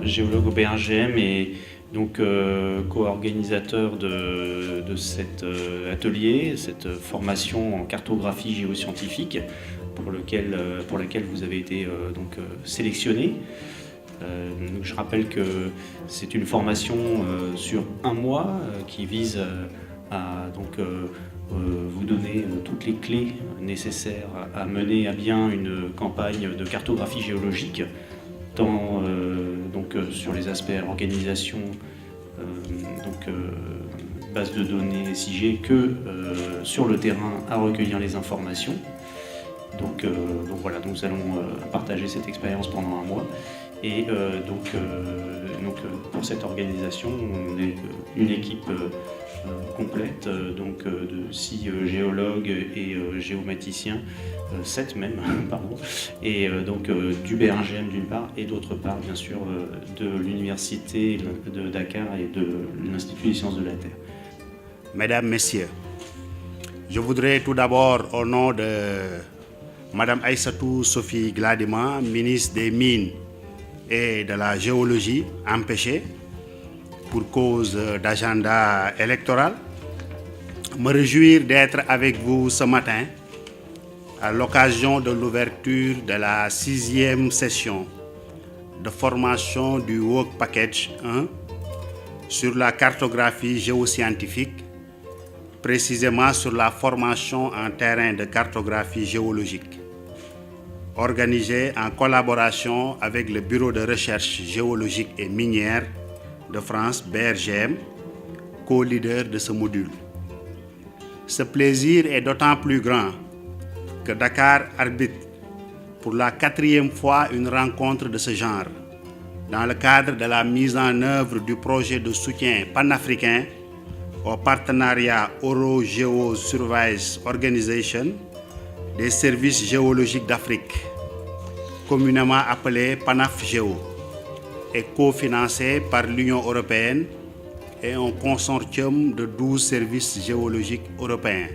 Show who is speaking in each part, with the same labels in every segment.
Speaker 1: géologue au BRGM et donc co-organisateur de cet atelier, cette formation en cartographie géoscientifique pour laquelle vous avez été sélectionné. Donc je rappelle que c'est une formation sur un mois qui vise à vous donner toutes les clés nécessaires à mener à bien une campagne de cartographie géologique, tant sur les aspects organisation, base de données SIG, que sur le terrain à recueillir les informations. Donc voilà, nous allons partager cette expérience pendant un mois. Et pour cette organisation, on est une équipe complète, de 6 géologues et géomaticiens, 7 même, pardon, et du BRGM d'une part, et d'autre part, bien sûr, de l'Université de Dakar et de l'Institut des sciences de la Terre.
Speaker 2: Mesdames, Messieurs, je voudrais tout d'abord, au nom de Madame Aïssatou Sophie Gladima, ministre des Mines et de la Géologie, empêchée pour cause d'agenda électoral, me réjouir d'être avec vous ce matin à l'occasion de l'ouverture de la 6e session de formation du Work Package 1 sur la cartographie géoscientifique, précisément sur la formation en terrain de cartographie géologique, organisée en collaboration avec le Bureau de recherche géologique et minière de France, BRGM, co-leader de ce module. Ce plaisir est d'autant plus grand que Dakar arbitre pour la 4e fois une rencontre de ce genre, dans le cadre de la mise en œuvre du projet de soutien panafricain au partenariat Euro-Geo-Surveillance Organization des services géologiques d'Afrique, communément appelé PANAF-Géo, et cofinancé par l'Union européenne et un consortium de 12 services géologiques européens.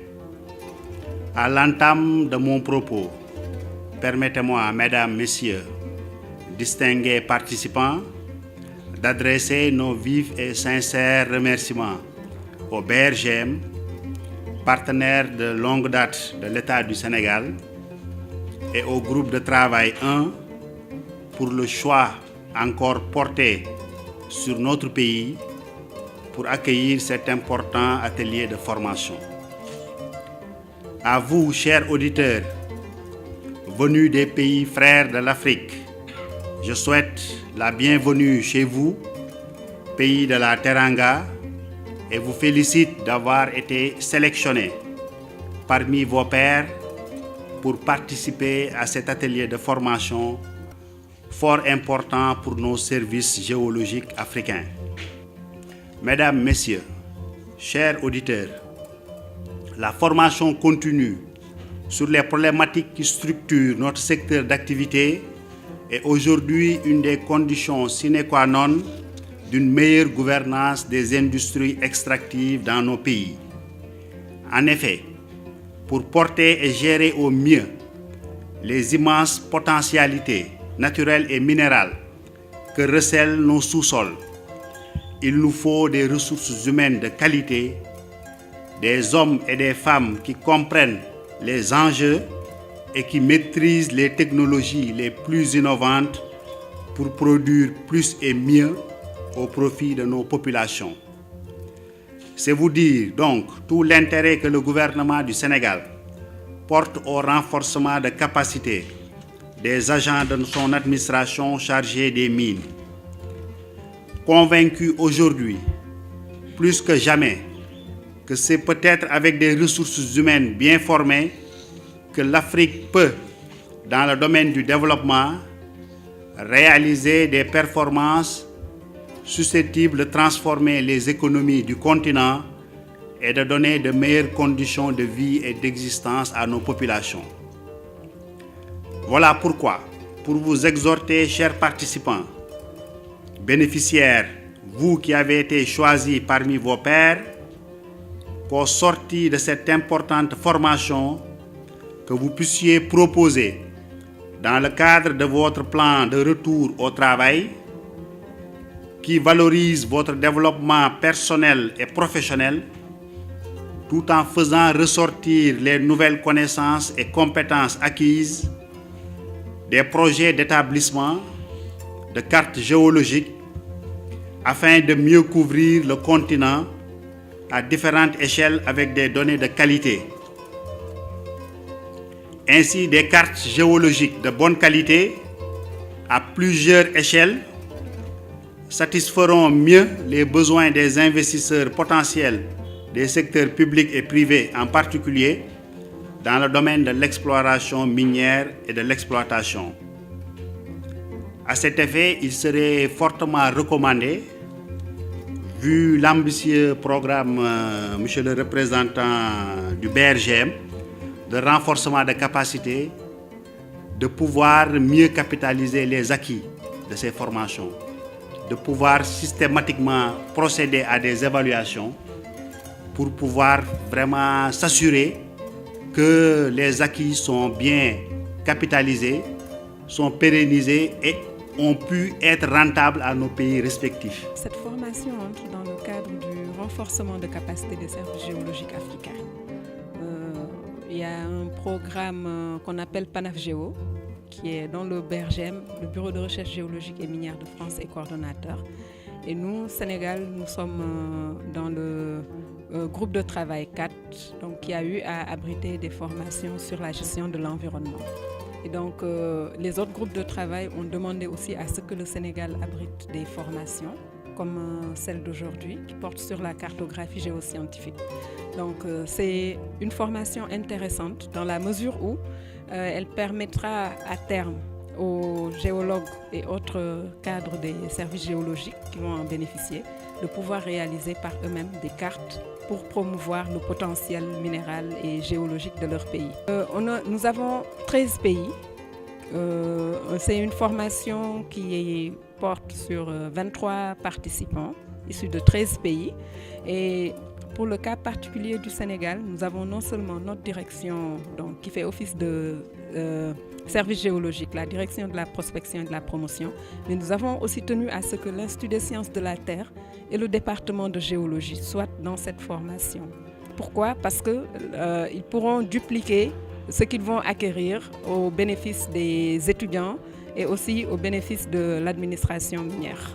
Speaker 2: À l'entame de mon propos, permettez-moi, Mesdames, Messieurs, distingués participants, d'adresser nos vifs et sincères remerciements au BRGM, partenaire de longue date de l'État du Sénégal, et au groupe de travail 1 pour le choix encore porté sur notre pays pour accueillir cet important atelier de formation. À vous, chers auditeurs, venus des pays frères de l'Afrique, je souhaite la bienvenue chez vous, pays de la Teranga, et vous félicite d'avoir été sélectionnés parmi vos pairs pour participer à cet atelier de formation fort important pour nos services géologiques africains. Mesdames, Messieurs, chers auditeurs, la formation continue sur les problématiques qui structurent notre secteur d'activité est aujourd'hui une des conditions sine qua non d'une meilleure gouvernance des industries extractives dans nos pays. En effet, pour porter et gérer au mieux les immenses potentialités naturelles et minérales que recèlent nos sous-sols, il nous faut des ressources humaines de qualité, des hommes et des femmes qui comprennent les enjeux et qui maîtrisent les technologies les plus innovantes pour produire plus et mieux au profit de nos populations. C'est vous dire donc tout l'intérêt que le gouvernement du Sénégal porte au renforcement de capacités des agents de son administration chargés des mines. Convaincu aujourd'hui, plus que jamais, que c'est peut-être avec des ressources humaines bien formées que l'Afrique peut, dans le domaine du développement, réaliser des performances susceptibles de transformer les économies du continent et de donner de meilleures conditions de vie et d'existence à nos populations. Voilà pourquoi, pour vous exhorter, chers participants, bénéficiaires, vous qui avez été choisis parmi vos pairs, qu'au sortir de cette importante formation, que vous puissiez proposer, dans le cadre de votre plan de retour au travail, qui valorise votre développement personnel et professionnel, tout en faisant ressortir les nouvelles connaissances et compétences acquises, des projets d'établissement, de cartes géologiques, afin de mieux couvrir le continent à différentes échelles avec des données de qualité. Ainsi, des cartes géologiques de bonne qualité à plusieurs échelles satisferont mieux les besoins des investisseurs potentiels des secteurs publics et privés, en particulier dans le domaine de l'exploration minière et de l'exploitation. À cet effet, il serait fortement recommandé, vu l'ambitieux programme, monsieur le représentant du BRGM, de renforcement de capacités, de pouvoir mieux capitaliser les acquis de ces formations, de pouvoir systématiquement procéder à des évaluations pour pouvoir vraiment s'assurer que les acquis sont bien capitalisés, sont pérennisés et ont pu être rentables à nos pays respectifs.
Speaker 3: Cette formation entre dans le cadre du renforcement de capacité des services géologiques africains. Il y a un programme qu'on appelle PANAFGéo, qui est dans le BRGM, le Bureau de recherche géologique et minière de France, est coordonnateur. Et nous, Sénégal, nous sommes dans le groupe de travail 4, donc, qui a eu à abriter des formations sur la gestion de l'environnement. Et donc, les autres groupes de travail ont demandé aussi à ce que le Sénégal abrite des formations, comme celle d'aujourd'hui, qui porte sur la cartographie géoscientifique. Donc, c'est une formation intéressante dans la mesure où elle permettra à terme aux géologues et autres cadres des services géologiques qui vont en bénéficier de pouvoir réaliser par eux-mêmes des cartes pour promouvoir le potentiel minéral et géologique de leur pays. Nous avons 13 pays. C'est une formation qui porte sur 23 participants issus de 13 pays. Et pour le cas particulier du Sénégal, nous avons non seulement notre direction donc, qui fait office de service géologique, la direction de la prospection et de la promotion, mais nous avons aussi tenu à ce que l'Institut des sciences de la Terre et le département de géologie soient dans cette formation. Pourquoi? Parce qu'ils pourront dupliquer ce qu'ils vont acquérir au bénéfice des étudiants et aussi au bénéfice de l'administration minière.